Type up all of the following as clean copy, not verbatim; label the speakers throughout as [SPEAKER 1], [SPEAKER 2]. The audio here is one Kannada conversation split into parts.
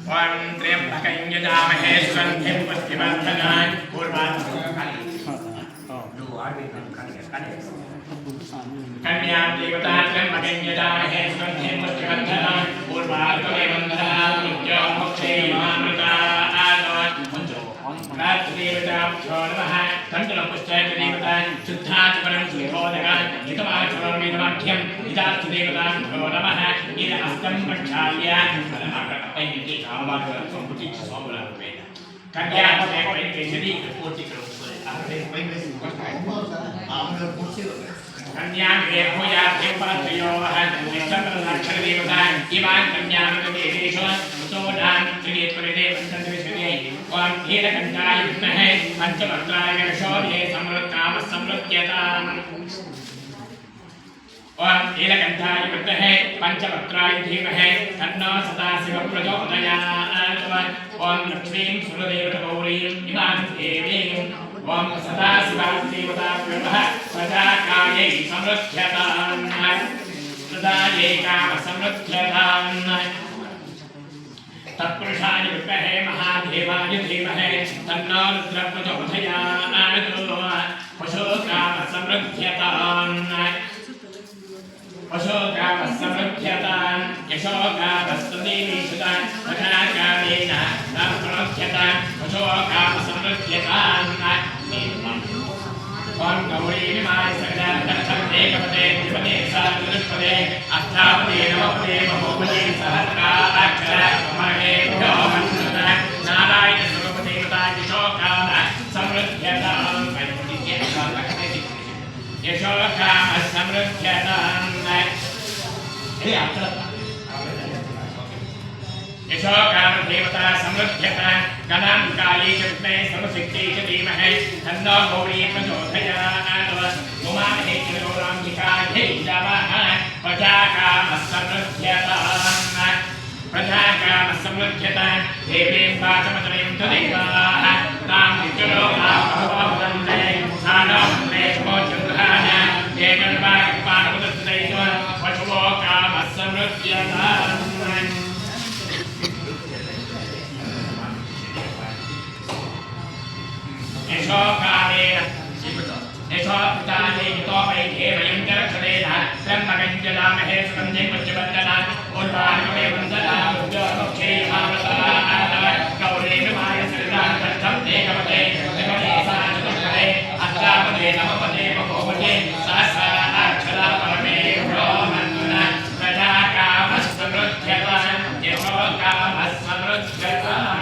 [SPEAKER 1] ओम त्र्यंबकं यजामहे सुगन्धिं पुष्टिवर्धनाय कन्यां देवता त्र्यंबकं यजामहे सुगन्धिं पुष्टिवर्धनाय पूर्वार्कमे वन्दनात् मृत्योर्मुक्षेमामृता रात्रिदेवताभ्यो नमः तण्डुलपुष्टदेवता शुद्धाचपरं सुखोदकान् हितवाचरोर्मितवाक्यं हितार्थदेवताभ्यो नमः इद अस्तं प्रक्षाल्य ओम नीलकंठाय विद्महे पंचवक्त्राय धीमहि तन्नो सदाशिवः प्रचोदयात् ओम लक्ष्मीं सुरदेवगौरीं इमां देवीं ओम सदाशिवदेवताभ्यो नमः प्रजाकायै समृद्ध्यतां प्रजायै कामसमृद्ध्यतां तत्पुरुषाय विद्महे महादेवाय धीमहि तन्नो रुद्रः प्रचोदयात् पशुकामसमृद्ध्यतां अशोकामसमृद्ध्यतां यशोकामस्तुतिमीशुतां तथाकारेण नमस्कृत्यतां अशोकामसमृद्ध्यतां ओम गौरीनिमाय सकलदक्षते कपते द्विपदे सहस्रपदे अष्टापदे नवपदे बहुपदे सहस्राक्षर महेभ्यो मन्त्रः नारायण स्वरूपदेवता यशोकामसमृद्ध्यतां यशोकामसमृद्ध्यतां यशोकामदेवता समृद्ध्यता गणांकाली च विद्महे सर्वशक्त्यै च धीमहि तन्नो गौरी प्रचोदयात् उमामहेश्वरी गौराम्बिकायै नमः प्रजाकामसमृद्ध्यता देवीं वाचमतरीं तदेवाः तां विचलोकाः भवन्ते सानो प्रेषमोचन्द्रहान एकल्पाकपाणमुदस्तदैव पशुवोकामसमृद्ध्यता यशोकामेन यशोकाले यतोपैधे वयं च रक्षतेन त्र्यम्बकं यजामहे सुगन्धिं पुष्टिवर्धनात् उर्वारुकमे वन्दनात् मृत्योर्मुक्षेमामृता गौरीनिमाय सरितार्थं एकपदे त्रिपदे चतुष्पदे अष्टापदे नवपदे बहुपदे सहस्राक्षरा परमेभ्यो मन्त्रः प्रजाकामसमृद्ध्यतां यशोकामसमृद्ध्यतां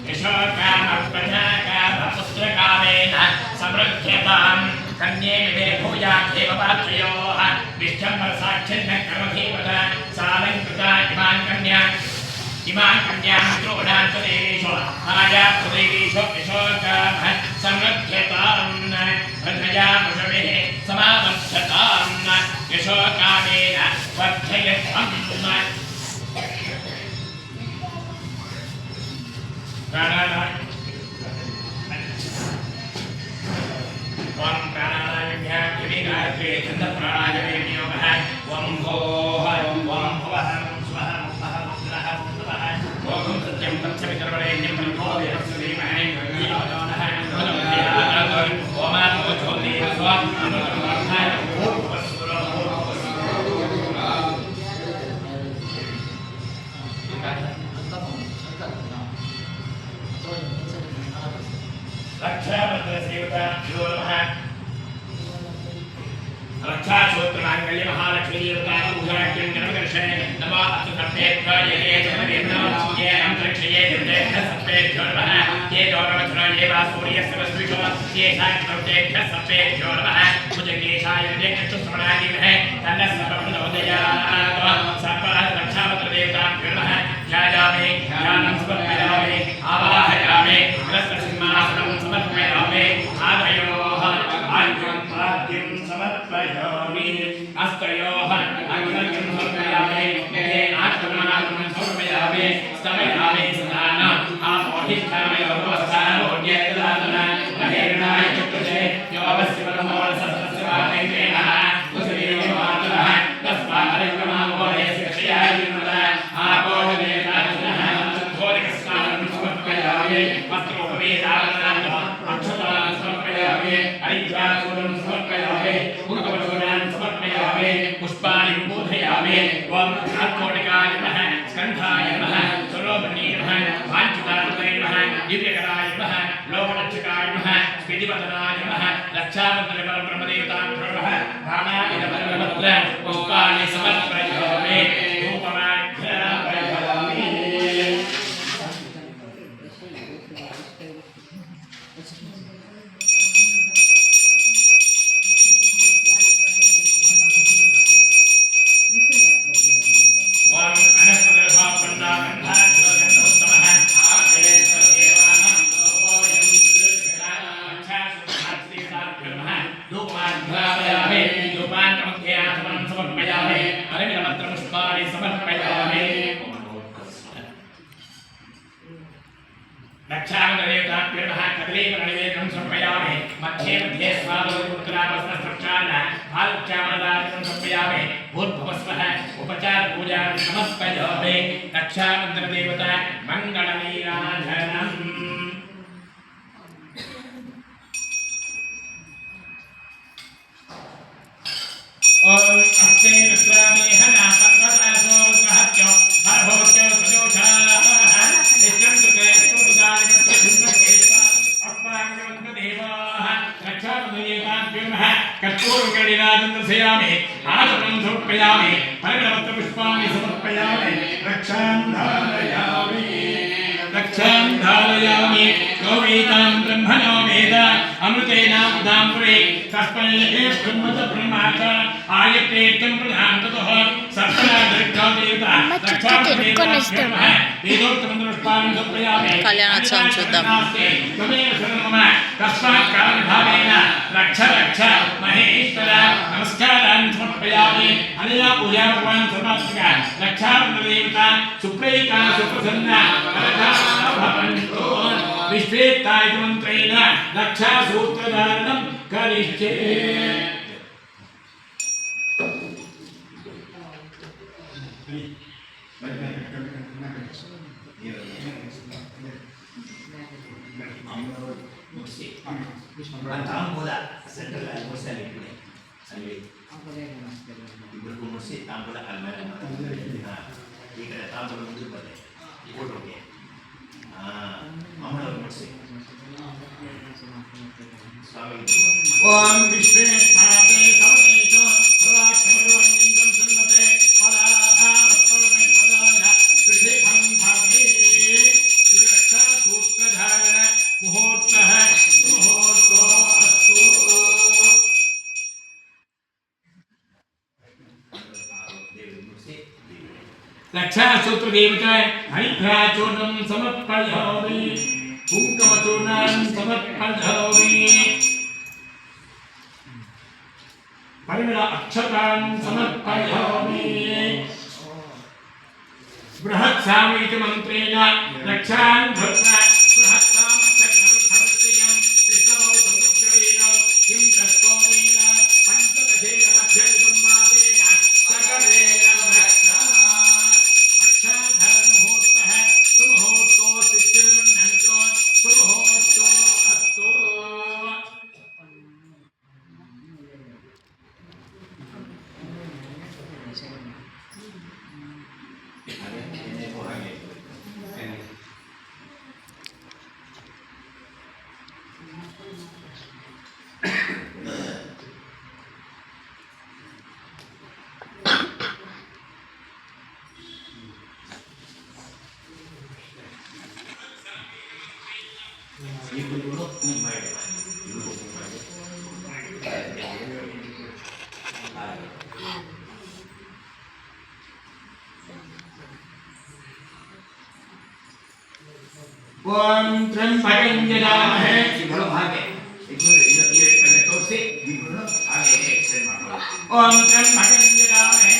[SPEAKER 1] यशोकामप्रजाकामपुत्रकामेन समृद्ध्यतां कन्ये विदे भूयाख्येव पात्रयोः विष्ठम्बरसाक्षिण्यः कर्मधीपत सालङ्कृता इमां कन्यां द्रोणान् सुदेवीषु आयात्सुदेवीषु यशोकामः समृद्ध्यतां प्रजया पशुभिः समावर्धतां यशोकामेन वर्धयध्वम् ओम प्राणायाम्या विगायत्रे छन्दप्राणायामेयोगः ओम भोः ओम भुवः स्वः मुखः मुद्रः मुद्रः ओम सत्यं तत्सवितर्वरेण्यं ब्रह्मो देवस्य धीमहि धियो यो नः प्रचोदयात् ओमात्मो ज्योतिरस्व अमृतमर्थाय भूर्भुवस्सुरो रक्षाभद्रसेवताभ्यो नमः रक्षासूत्रमाङ्गल्य महालक्ष्मी देवता पूजाख्यं जनमदर्शने नमो अस्तु सर्वेभ्यो ये जनमेभ्यो ये अन्तरिक्षये देवतेभ्यः सर्वेभ्यो नमः ये गौरवधनो ये वा सूर्यस्य वस्तुषो ये साक्षातेभ्यः सर्वेभ्यो नमः भुजगेशाय चक्षुश्रवणादीमहे तन्नः सर्वप्रचोदयात् सर्वः रक्षाभद्रदेवताभ्यो नमः ध्यायामि ध्यानं समर्पयामि आवाहयामि रससिंहासनं समर्पयामि आदयोः आर्घ्यं पाद्यं समर्पयामि अस्तयोः अर्घ्यं समर्पयामि ये आत्मनाथं समर्पयामि स्तमयामि स्नानम् आपोहिष्ठामि अवस्थानोड्येतदातन महेरणाय चक्षुषे योऽवस्य परमोरसस्य वातेन उदरेण मातरः तस्मात् पूर्ववचनान् समर्पयामि पुष्पाणि बोधयामि ओम आत्मोणिकाय नमः स्कन्धाय नमः स्वरोपणीय नमः वाञ्छिताय नमः दिव्यकराय नमः लोकरक्षकाय नमः स्थितिपतनाय नमः रक्षामन्त्रपरब्रह्मदेवताभ्यो नमः रामायणपरमत्र पुष्पाणि समर्पयामि धूपमाघ्रापयामि रक्षामन्त्रदेवता मङ्गलनीराजनम् ओम अस्ते रुद्रामेहना पंकजासो रुद्रहत्यो भरभवत्यो सजोषाः नित्यं कृते सुदारिमत्य धुन्नकेशा अप्राङ्गवन्तदेवाः रक्षामन्त्रदेवताभ्यो नमः कर्पूरगणिराजं दर्शयामि आचमनं समर्पयामि परिमलपत्रपुष्पाणि समर्पयामि रक्षां धारयामि गोवेदां ब्रह्मणो वेद अमृतेनामृतां पुरे तस्मै ब्रह्मच ब्रह्माच आयतेत्यं प्रधान ततः सर्वदा दर्शयादेवता रक्षामन्त्रदेवताभ्यो नमः वेदोक्तमन्त्रपुष्पाणि समर्पयामि
[SPEAKER 2] कल्याणोत्सवं చూద్దాం
[SPEAKER 1] त्वमेव शरणं मम तस्मात् कारणभावेन रक्ष महेश्वर नमस्कारान् समर्पयामि अनया पूजा भगवान् सर्वात्मका रक्षामन्त्रदेवता सुप्रैका सुप्रसन्ना भवन्तु विश्वेत्तायमन्त्रेण रक्षासूत्रधारणं करिष्ये
[SPEAKER 3] tampula central almuerza libre salve berkumursi tampula almana ఇక్కడ tampula ముందు పడే ఇప్పుడు ఓకే అమ్మల ముర్సి స్వామి
[SPEAKER 1] ఓం విశ్వేత్తాతే సర్వేతో సర్వాక్షరవంతం సన్నతే పరాహరపరమై పదాయ విషేఖం భావే ఇది రక్షా సూత్రధారణ ముహూర్తః ముహూర్తో అస్తు रक्षा सूत्र देवता हरिद्राचूर्णं समर्पयामि कुङ्कुमचूर्णं समर्पयामि परिमल अक्षतां समर्पयामि बृहत्सामैति मन्त्रेण रक्षां धर्त्वा बृहत्सामक्षरधर्त्यं त्रिशमौ समुद्रवेण किं दस्तोमेन पञ्चदशेन मध्यजन्मातेन सकलेन रक्षा मुहूर्तः सुमुहूर्तो तिथिर्गन्धन्तो सुमुहूर्तो अस्तु ओम त्र्यंबकं यजामहे
[SPEAKER 3] सिंहलो भागे ये पहले तो से दिखो आगे एक्सेल मारो
[SPEAKER 1] ओम त्र्यंबकं यजामहे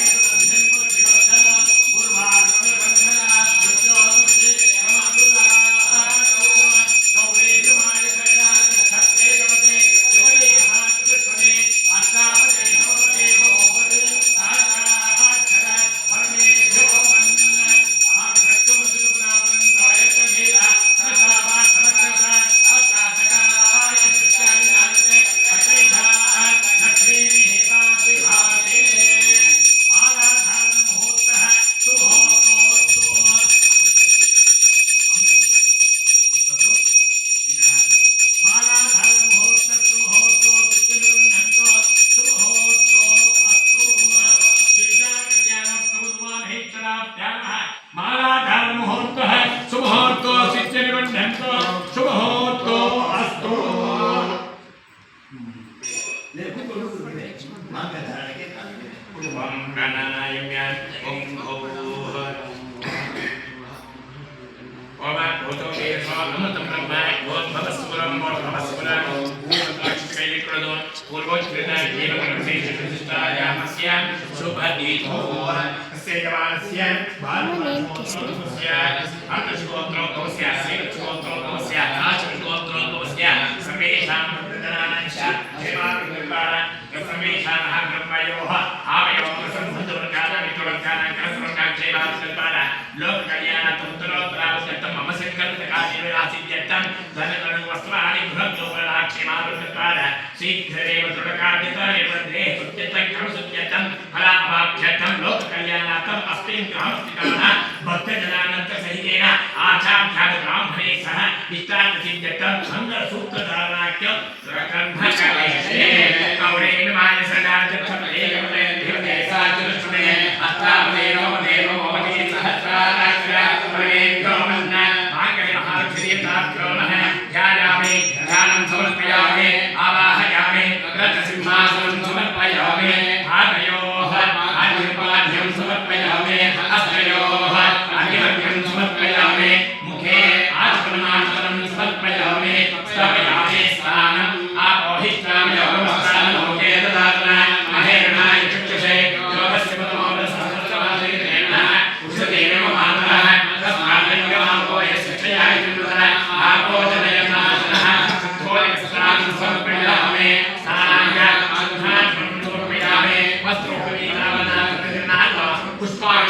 [SPEAKER 1] लक्ष्मी ಓಂ ಪ್ರಾಣಾಯಾಮ್ಯ ಓಂ ಭೂಃ ಓಂ ಭೂತೋ ದೇವ ಅಮೃತ ಬ್ರಹ್ಮ ಓಂ ಭವಸ್ವರಂ ಓಂ ಭವಸ್ವರಂ ಓಂ ಕೈಲಿ ಕೊಡೋದು ಪೂರ್ವೋಚ್ಛ್ರಿತ ಜೀವನವಿಶೇಷ ಶುಭ ದೀಪೋ ಸೇವಾಸ್ಯ ಭಾರತಸ್ಯ ಅಂತಶ್ಕೋತ್ರೋದ್ಭವಸ್ಯ ಶ್ರೀಲಕ್ಷ್ಮೋತ್ರೋದ್ಭವಸ್ಯ ರಾಜಶ್ಕೋತ್ರೋದ್ಭವಸ್ಯ ಸರ್ವೇಷಾಂ ಪ್ರಜನಾನಾಂಶ ಸೇವಾರ್ಗರ್ಪಾಣ ಸರ್ವೇಷಾಂ ಬ್ರಹ್ಮಯೋಃ ಆವಯೋಃ ಸಂಬಂಧವರ್ಗಾನ ಮಿತ್ರವರ್ಗಾನ ಕಲಸವರ್ಗಾನ ಸೇವಾರ್ಗರ್ಪಾಣ ಲೋಕ ಕಲ್ಯಾಣ ತಂತ್ರೋತ್ತರಾವತ್ಯರ್ಥಂ ಮಮ ಸಂಕಲ್ಪಕಾರ್ಯವಿರಾಸಿದ್ಯರ್ಥಂ ಧನಕರಣ ವಸ್ತ್ರಾಣಿ ಬೃಹದ್ಯೋಪರಾಕ್ಷೇಮಾರ್ಗರ್ಪಾಣ ಶೀಘ್ರಮೇವ ದೃಢಕಾರ್ಯತರೇವ ದೇಹ ಸುತ್ಯರ್ಥಂ ಕರ್ಮಸುತ್ಯರ್ಥಂ ಫಲಾಭಾಭ್ಯರ್ಥಂ ಲೋಕ ಕಲ್ಯಾಣಾರ್ಥಂ ಅಸ್ಮಿನ್ ಗ್ರಾಮಸ್ಥಿತಾಃ ಭಕ್ತಜನಾನಂತ ಸಹಿತೇನ ಆಚಾರ್ಯಾದ ಬ್ರಾಹ್ಮಣೇ ಸಹ ಇಷ್ಟಾರ್ಥಸಿದ್ಧ್ಯರ್ಥಂ ಮಂಗಲ ಸೂತ್ರಧಾರಣಾಖ್ಯ ಕರ್ಮಕಲೇಶೇ ಕೌರೇಣ ಮಾನಸದಾರ್ಥಂ ಏಕಮೇ ದೇವತೆ ಸಾಚುಷ್ಮೇ ಅಷ್ಟಾವದೇ ನವದೇ ನವಮೇ ಸಹಸ್ರಾಕ್ಷರ ಪರಮೇಭ್ಯೋ ಮನ್ನ ಮಾಂಗಲ್ಯ ಮಹಾಲಕ್ಷ್ಮೀತಾಭ್ಯೋ ನಮಃ ಧ್ಯಾಯಾಮಿ ಧ್ಯಾನಂ ಸಮರ್ಪಯಾಮಿ ಆವಾಹಯಾಮಿ ರಥಸಿಂಹಾಸನಂ ಸಮರ್ಪಯಾಮಿ ಪಾದಯೋಃ ಆರ್ಘ್ಯಪಾದ್ಯಂ ಸಮರ್ಪಯಾಮಿ ಹಸ್ತಯೋಃ ಅರ್ಘ್ಯಪಾದ್ಯಂ ಸಮರ್ಪಯಾಮಿ ಮುಖೇ ಆಚಮನಾಂತರಂ ಸಮರ್ಪಯಾಮಿ ಸ್ಥಾಪಯಾಮಿ ಸ್ನಾನಂ ಆಪೋಹಿಷ್ಟಾಮಿ ಯೋಗಮಸ್ತಾನ ಲೋಕೆ ದದಾತನ ಮಹೇರಣಾಯ ಚಕ್ಷುಷೇ ಯೋಗಸ್ಯ ಪದಮೋದ ಸಹಸ್ರವಾದೇನ ಉಷದೇನ ಮಾತರಃ ತಸ್ಮಾದ್ಲಿಂಗಮಾಪೋ ಯಸ್ಯ ಕ್ಷಯಾಯ ಚಂದ್ರಃ ಆಪೋ ಜನಯನಾಶನಃ ಧೋಯಸ್ನಾನಂ ಸಮರ್ಪಯಾಮಿ ಸ್ನಾನಾಯ ಅಧ್ಯಾತ್ಮಂ ಸಮರ್ಪಯಾಮಿ ವಸ್ತ್ರೋಪವೀತಾವನಾಥ पुष्पाणि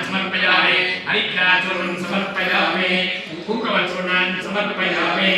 [SPEAKER 1] समर्पयामि हरिद्राचूर्णं समर्पयामि कुङ्कुमचूर्णान् समर्पयामि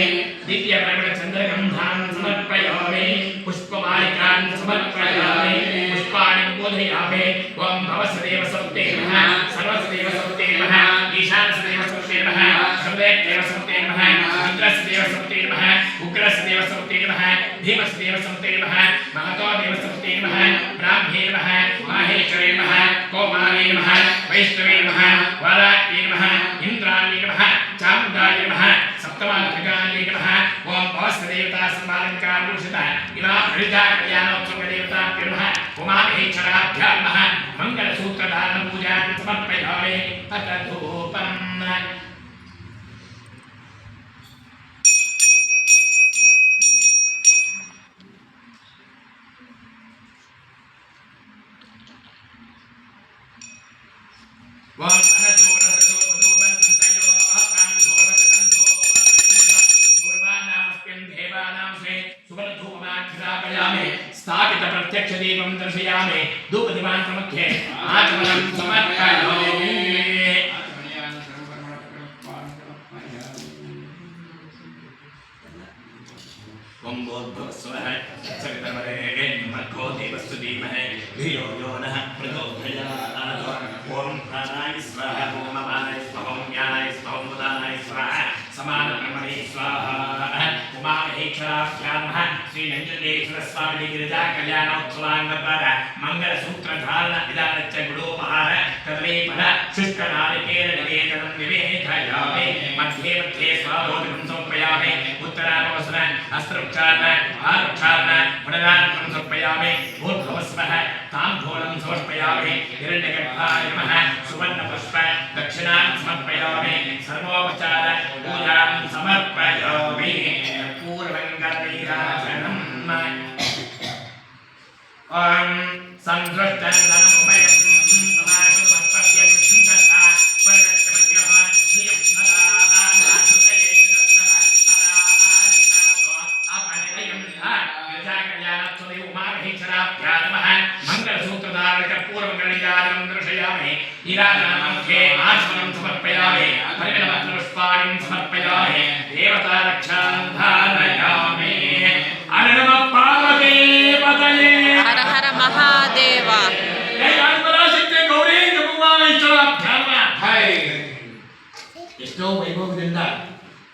[SPEAKER 1] दिव्यप्रकटचन्द्रगन्धान् समर्पयामि पुष्पमालिकान् समर्पयामि पुष्पाणि बोधयामि ॐ भवसदेव सत्ते नमः सर्वसदेव सत्ते नमः ईशानसदेव सत्ते नमः सर्वेदेव सत्ते नमः रुद्रसदेव सत्ते नमः उग्रसदेव सत्ते नमः भीमसदेव सत्ते नमः महतोदेव सत्ते नमः ब्राह्मे नमः माहेश्वरे नमः कोमारे नमः वैष्णवे नमः वाराह्ये नमः इन्द्राय नमः चामुण्डाय नमः सप्तमाधिकाय नमः ॐ भवस्देवता समालङ्कारभूषितः इमा हरिता कल्याणोत्सवदेवताभ्यो नमः उमामहेश्वराभ्यां नमः मङ्गलसूत्रधारणपूजां समर्पयामि अथ धूपम् स्थापित प्रत्यक्ष दीपं दर्शयामि धूपदीपान् प्रमध्ये आचमनं समर्पयामि ओम भूर्भुवस्सुवः सवितर्वरेण्यर्भो देवस्तु धीमहि धियो यो नः प्रचोदयात् ओम प्राणाय स्वाहा ओम अपानाय स्वाहा ओम ज्ञानाय स्वाहा ओम उदानाय स्वाहा समानब्रह्मणे स्वाहा उमामहेश्वराभ्यां नमः श्री नञ्जुण्डेश्वर स्वामी गिरिजा कल्याणोत्सवाङ्गपर मङ्गलसूत्रधारण विधानच्च गुडोपहार कदमे फल शुष्कनारिकेल निवेदनं निवेदयामि मध्ये मध्ये स्वादोदकं समर्पयामि उत्तरावसर अस्त्रोच्चारण आरोच्चारण पुनरात्मनं समर्पयामि भूर्भुवस्वः ताम्बूलं समर्पयामि हिरण्यगर्भाय नमः सुवर्णपुष्प दक्षिणां समर्पयामि सर्वोपचार पूजां समर्पयामि पूर्वङ्गलीराजनम् ॐ संसृष्टनमुपयं समाजमत्पत्यं तथा परिरक्षमत्यः धियं सदा आधाकृतये तत्तः सदा आदिनातो अपनिलयं गिरिजाकल्याणोत्सवे उमामहेश्वराभ्यां नमः मङ्गलसूत्रधारणक पूर्वङ्गलीराजनं दर्शयामि ईराजनमध्ये आचमनं समर्पयामि परिमलपत्रपुष्पाणिं समर्पयामि देवतारक्षां धारयामि अननम पार्वतीपतये
[SPEAKER 2] हर हर महादेव
[SPEAKER 1] ಎಷ್ಟೋ ವೈಭವದಿಂದ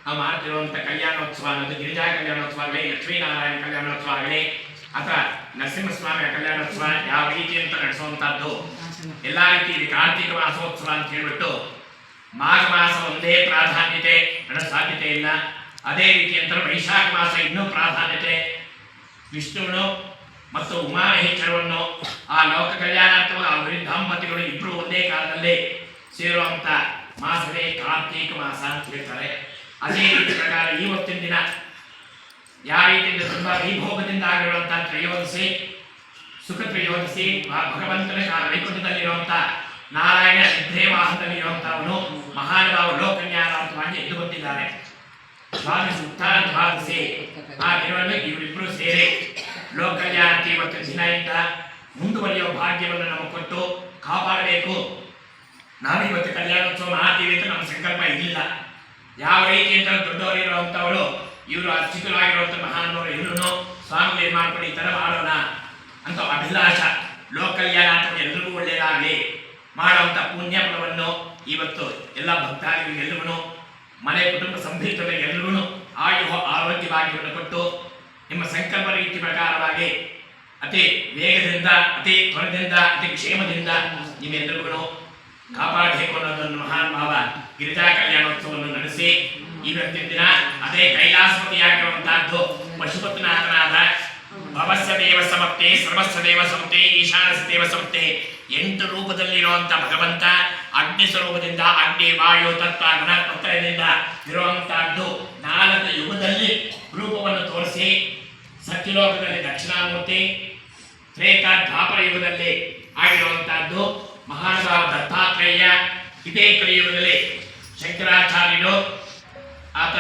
[SPEAKER 1] ನಾವು ಮಾಡ್ತಿರುವಂಥ ಕಲ್ಯಾಣೋತ್ಸವ ಅನ್ನೋದು ಗಿರಿಜಾ ಕಲ್ಯಾಣೋತ್ಸವಗಳೇ ಲಕ್ಷ್ಮೀನಾರಾಯಣ ಕಲ್ಯಾಣೋತ್ಸವಗಳೇ ಅಥವಾ ನರಸಿಂಹಸ್ವಾಮಿಯ ಕಲ್ಯಾಣೋತ್ಸವ ಯಾವ ರೀತಿ ಅಂತ ನಡೆಸುವಂತಹದ್ದು ಎಲ್ಲ ರೀತಿ ಕಾರ್ತಿಕ ಮಾಸೋತ್ಸವ ಅಂತ ಹೇಳ್ಬಿಟ್ಟು ಮಾಘ ಮಾಸ ಒಂದೇ ಪ್ರಾಧಾನ್ಯತೆ ನಡೆಸ ಸಾಧ್ಯತೆ ಇಲ್ಲ. ಅದೇ ರೀತಿ ಅಂತ ವೈಶಾಖ ಮಾಸ ಇನ್ನೂ ಪ್ರಾಧಾನ್ಯತೆ. ವಿಷ್ಣುವನ್ನು ಮತ್ತು ಉಮಾಮಹೇಶ್ವರವನ್ನು ಆ ಲೋಕ ಕಲ್ಯಾಣಾರ್ಥವಾಗಿ ಅವರಿ ದಾಂಪತ್ಯಗಳು ಇಬ್ಬರು ಒಂದೇ ಕಾಲದಲ್ಲಿ ಸೇರುವಂತ ಮಾಸವೇ ಕಾರ್ತೀಕ ಮಾಸ ಅಂತ ಹೇಳ್ತಾರೆ. ಅದೇ ರೀತಿ ಪ್ರಕಾರ ಇವತ್ತಿನ ದಿನ ಯಾವ ರೀತಿಯಿಂದ ತುಂಬಾ ವೈಭೋಗದಿಂದ ಆಗಿರುವಂತಹ ತ್ರಯೋದಶಿ ಸುಖ ತ್ರಯೋದಶಿ ಭಗವಂತನ ವೈಕುಂಠದಲ್ಲಿರುವಂತ ನಾರಾಯಣ ನಿದ್ರೆ ವಾಹನದಲ್ಲಿರುವಂತಹವನು ಮಹಾನುಭಾವ ಲೋಕನ್ಯಾನಾರ್ಥವಾಗಿ ಎದ್ದು ಬಂದಿದ್ದಾರೆ. ದ್ವಾದಶಿ ಉತ್ಥಾನ ದ್ವಾದಶಿ ಆ ದಿನವನ್ನು ಇವರಿಬ್ಬರು ಸೇರಿ ಲೋಕ ಕಲ್ಯಾಣಕ್ಕೆ ಇವತ್ತಿನ ದಿನದಿಂದ ಮುಂದುವರಿಯುವ ಭಾಗ್ಯವನ್ನು ನಮಗೆ ಕೊಟ್ಟು ಕಾಪಾಡಬೇಕು. ನಾವು ಇವತ್ತು ಕಲ್ಯಾಣೋತ್ಸವ ಮಾಡ್ತೀವಿ ಅಂತ ನಮ್ಮ ಸಂಕಲ್ಪ ಇಲ್ಲ. ಯಾವ ರೀತಿಯಿಂದ ದೊಡ್ಡವರಿರುವಂತವರು ಇವರು ಅರ್ಚಿತರಾಗಿರುವಂತ ಮಹಾನವರು ಎಲ್ಲರೂ ಸ್ವಾಮಿಗಳು ಮಾಡ್ಕೊಂಡು ಈ ತರ ಮಾಡೋಣ ಅಂತ ಅಭಿಲಾಷ ಲೋಕ ಕಲ್ಯಾಣ ಅಂತ ಎಲ್ರಿಗೂ ಒಳ್ಳೆಯದಾಗಲಿ ಮಾಡುವಂತ ಪುಣ್ಯ ಫಲವನ್ನು ಇವತ್ತು ಎಲ್ಲ ಭಕ್ತಾದಿಗಳಿಗೆಲ್ಲರೂ ಮನೆ ಕುಟುಂಬ ಸಂಹಿತರಿಗೆಲ್ಲರೂ ಆರೋಗ್ಯ ಭಾಗ್ಯವನ್ನು ಕೊಟ್ಟು ನಿಮ್ಮ ಸಂಕಲ್ಪ ರೀತಿ ಪ್ರಕಾರವಾಗಿ ಅತಿ ವೇಗದಿಂದ ಅತಿ ತ್ವರದಿಂದ ಅತಿ ಕ್ಷೇಮದಿಂದ ನೀವೆಲ್ಲರಿಗೂ ಕಾಪಾಡಬೇಕು ಅನ್ನೋದನ್ನು ಮಹಾನ್ ಭಾವ ಗಿರಿಜಾ ಕಲ್ಯಾಣೋತ್ಸವವನ್ನು ನಡೆಸಿ ಇವತ್ತಿನ ದಿನ ಅದೇ ಕೈಲಾಸಪತಿಯಾಗಿರುವಂತಹದ್ದು ಪಶುಪತಿನಾಥನಾದ ಭವಸ್ಯ ದೇವ ಸಮಪ್ತೆ ಸರ್ವಸ್ವ ದೇವ ಸಮತೆ ಈಶಾನಸ ದೇವ ಸಮತೆ 8 ರೂಪದಲ್ಲಿರುವಂತ ಭಗವಂತ ಅಗ್ನಿ ಸ್ವರೂಪದಿಂದ ಅಗ್ನಿ ವಾಯು ತತ್ವ ಗಣಪತ್ರದಿಂದ ಇರುವಂತಹದ್ದು 4 ಯುಗದಲ್ಲಿ ರೂಪವನ್ನು ತೋರಿಸಿ ಸತ್ಯಲೋಕದಲ್ಲಿ ದಕ್ಷಿಣಾಮೂರ್ತಿ ತ್ರೇತಾ ದ್ವಾಪರ ಯುಗದಲ್ಲಿ ಆಗಿರುವಂತಹದ್ದು ಮಹಾನುಭಾವ ದತ್ತಾತ್ರೇಯ ಇದೇ ಕಲಿಯುಗದಲ್ಲಿ ಶಂಕರಾಚಾರ್ಯರು ಆತ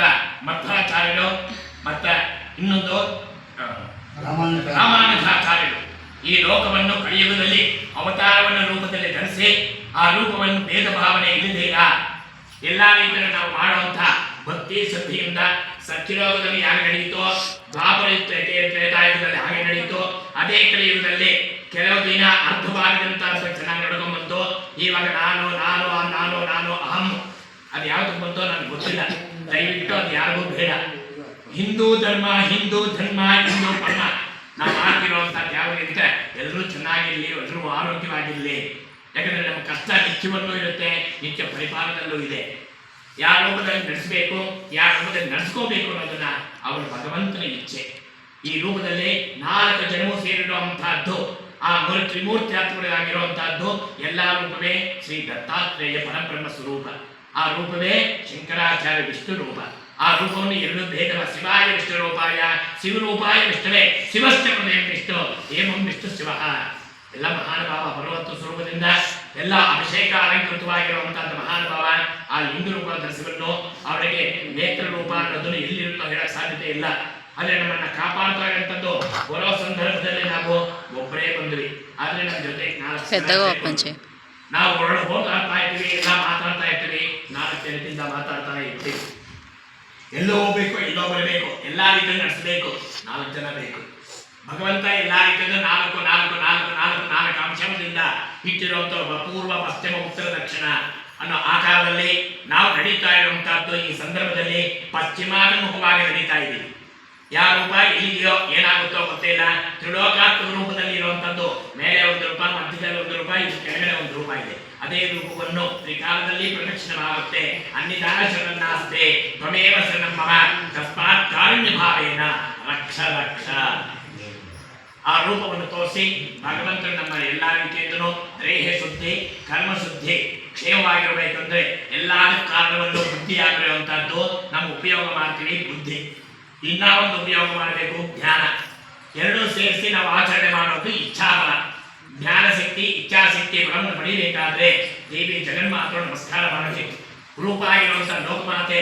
[SPEAKER 1] ಮಧ್ವಾಚಾರ್ಯರು ಮತ್ತು ಇನ್ನೊಂದು ರಾಮಾನುಜಾಚಾರ್ಯರು ಈ ಲೋಕವನ್ನು ಕಲಿಯುಗದಲ್ಲಿ ಅವತಾರವನ್ನು ರೂಪದಲ್ಲಿ ಧರಿಸಿ ಆ ರೂಪವನ್ನು ಭೇದ ಭಾವನೆ ಇಲ್ಲದೀಗ ಎಲ್ಲ ರೀತಿಯಲ್ಲಿ ನಾವು ಮಾಡುವಂತಹ ಭಕ್ತಿ ಶ್ರದ್ಧೆಯಿಂದ ಸತ್ಯಲೋಕದಲ್ಲಿ ಹಾಗೆ ನಡೆಯಿತೋ ದ್ವಾಪರ ತ್ರೇತಾಯುಗದಲ್ಲಿ ಹಾಗೆ ನಡೆಯಿತೋ ಅದೇ ಕಲಿಯುಗದಲ್ಲಿ ಕೆಲವು ದಿನ ಅರ್ಧ ಭಾಗದಂತ ಚೆನ್ನಾಗಿ ನಡ್ಕೊಂಡ್ಬಂತು. ಇವಾಗ ನಾನು ನಾನು ನಾನು ನಾನು ಅಹಂ ಅದು ಯಾವ್ದು ಬಂತೋ ನನಗೆ ಗೊತ್ತಿಲ್ಲ. ದಯವಿಟ್ಟು ಅದು ಯಾರಿಗೂ ಬೇಡ. ಹಿಂದೂ ಧರ್ಮ ಹಿಂದೂ ಧರ್ಮ ಹಿಂದೂ ಪರ್ಮ ನಾವು ಮಾಡ್ತಿರುವಂತಹದ್ದು ಯಾವಾಗ ಇರುತ್ತೆ ಎಲ್ಲರೂ ಚೆನ್ನಾಗಿರ್ಲಿ ಎಲ್ಲರೂ ಆರೋಗ್ಯವಾಗಿರ್ಲಿ. ಯಾಕಂದ್ರೆ ನಮ್ಮ ಕಷ್ಟ ನಿತ್ಯವನ್ನೂ ಇರುತ್ತೆ, ನಿತ್ಯ ಪರಿಪಾಲನಲ್ಲೂ ಇದೆ. ಯಾವ ರೂಪದಲ್ಲಿ ನಡೆಸಬೇಕು ಯಾವ ರೂಪದಲ್ಲಿ ನಡೆಸ್ಕೋಬೇಕು ಅನ್ನೋದನ್ನ ಅವರ ಭಗವಂತನ ಇಚ್ಛೆ. ಈ ರೂಪದಲ್ಲಿ 4 ಜನವೂ ಸೇರಿರುವಂತಹದ್ದು ಆ ತ್ರಿಮೂರ್ತ್ಯಾತ್ಮಗಳಾಗಿರುವಂತಹದ್ದು ಎಲ್ಲ ರೂಪವೇ ಶ್ರೀ ದತ್ತಾತ್ರೇಯ ಪರಬ್ರಹ್ಮ ಸ್ವರೂಪ. ಆ ರೂಪವೇ ಶಂಕರಾಚಾರ್ಯ ವಿಷ್ಣು ರೂಪ. ಆ ರೂಪವನ್ನು 2 ಭೇದವ ಶಿವಾಯ ವಿಷ್ಣು ರೂಪಾಯ ಶಿವರೂಪಾಯ ವಿಷ್ಣುವೇ ಶಿವಶ್ಚ ವಿಷ್ಣು ಏಮಂ ವಿಷ್ಣು ಶಿವ. ಎಲ್ಲ ಮಹಾನುಭಾವ ಭಗವಂತ ಸ್ವರೂಪದಿಂದ ಎಲ್ಲ ಅಭಿಷೇಕ ಅಲಂಕೃತವಾಗಿರುವಂತಹದ್ದು ಮಹಾನುಭಾವ ಆ ಲಿಂಗ ರೂಪ ಧರಿಸಿಕೊಂಡು ಅವರಿಗೆ ನೇತ್ರ ರೂಪ ಅನ್ನೋದನ್ನು ಎಲ್ಲಿರುತ್ತೋ ಹೇಳಕ್ ಸಾಧ್ಯತೆ ಇಲ್ಲ. ಆದ್ರೆ ನಮ್ಮನ್ನ ಕಾಪಾಡ್ತಾ ಇರುವಂತದ್ದು ಬರೋ ಸಂದರ್ಭದಲ್ಲಿ ನಾವು ಒಬ್ಬರೇ ಬಂದ್ವಿ. ಆದ್ರೆ ನಮ್ಮ ಜೊತೆ ನಾವು ಹೋಗ್ತಾ ಇರ್ತೀವಿ, ಎಲ್ಲ ಮಾತಾಡ್ತಾ ಇರ್ತೀವಿ, 4 ಜನದಿಂದ ಮಾತಾಡ್ತಾ ಇರ್ತೀವಿ. ಎಲ್ಲೋ ಹೋಗ್ಬೇಕು ಎಲ್ಲೋ ಬರಬೇಕು, ಎಲ್ಲಾ ರೀತಿಯಲ್ಲಿ ನಡೆಸಬೇಕು, 4 ಜನ ಬೇಕು. ಭಗವಂತ ಎಲ್ಲಾ ರೀತಿಯಿಂದ 4 ಅಂಶದಿಂದ ಇಟ್ಟಿರುವಂತ ಪೂರ್ವ ಪಶ್ಚಿಮ ಉತ್ತರ ದಕ್ಷಿಣ ಅನ್ನೋ ಆಕಾರದಲ್ಲಿ ನಾವು ನಡೀತಾ ಇರುವಂತಹದ್ದು. ಈ ಸಂದರ್ಭದಲ್ಲಿ ಪಶ್ಚಿಮಾಭಿಮುಖವಾಗಿ ನಡೀತಾ ಇದ್ದೀವಿ. ಯಾವ ರೂಪ ಎಲ್ಲಿದೆಯೋ ಏನಾಗುತ್ತೋ ಗೊತ್ತಿಲ್ಲ. ತ್ರಿಲೋಕಾತ್ಮಕ ರೂಪದಲ್ಲಿ ಇರುವಂತದ್ದು ಮೇಲೆ 1 ರೂಪ, ಮಧ್ಯದಲ್ಲಿ 1 ರೂಪ, ಇದು ಕೆಳಗಡೆ 1 ರೂಪ ಇದೆ. ಅದೇ ರೂಪವನ್ನು ತ್ರಿಕಾಲದಲ್ಲಿ ಪ್ರದಕ್ಷಿಣವಾಗುತ್ತೆ. ಅನ್ನಿದಾನ ಶರಣಾಸ್ತೆ ತ್ವಮೇವ ಶರಣಂ ಮಮ ತಸ್ಮಾತ್ ಕಾರುಣ್ಯ ಭಾವೇನ ರಕ್ಷ ರಕ್ಷ. ಆ ರೂಪವನ್ನು ತೋರಿಸಿ ಭಗವಂತನು ನಮ್ಮ ಎಲ್ಲಾ ರೀತಿಯಿಂದಲೂ ದೇಹ ಶುದ್ಧಿ ಕರ್ಮ ಶುದ್ಧಿ ಕ್ಷೇಮವಾಗಿರಬೇಕಂದ್ರೆ ಎಲ್ಲಾದ ಕಾರಣವನ್ನು ಬುದ್ಧಿಯಾಗಿರುವಂತಹದ್ದು ನಾವು ಉಪಯೋಗ ಮಾಡ್ತೀವಿ. ಬುದ್ಧಿ ಇನ್ನ ಒಂದು ಉಪಯೋಗ ಮಾಡಬೇಕು ಜ್ಞಾನ. 2 ಸೇರಿಸಿ ನಾವು ಆಚರಣೆ ಮಾಡೋದು ಇಚ್ಛಾಬಲ. ಜ್ಞಾನ ಶಕ್ತಿ ಇಚ್ಛಾಶಕ್ತಿ ಬಲವನ್ನು ಪಡೆಯಬೇಕಾದ್ರೆ ದೇವಿ ಜಗನ್ಮಾತರು ನಮಸ್ಕಾರ ಮಾಡಬೇಕು. ರೂಪ ಆಗಿರುವಂತಹ ಲೋಕಮಾತೆ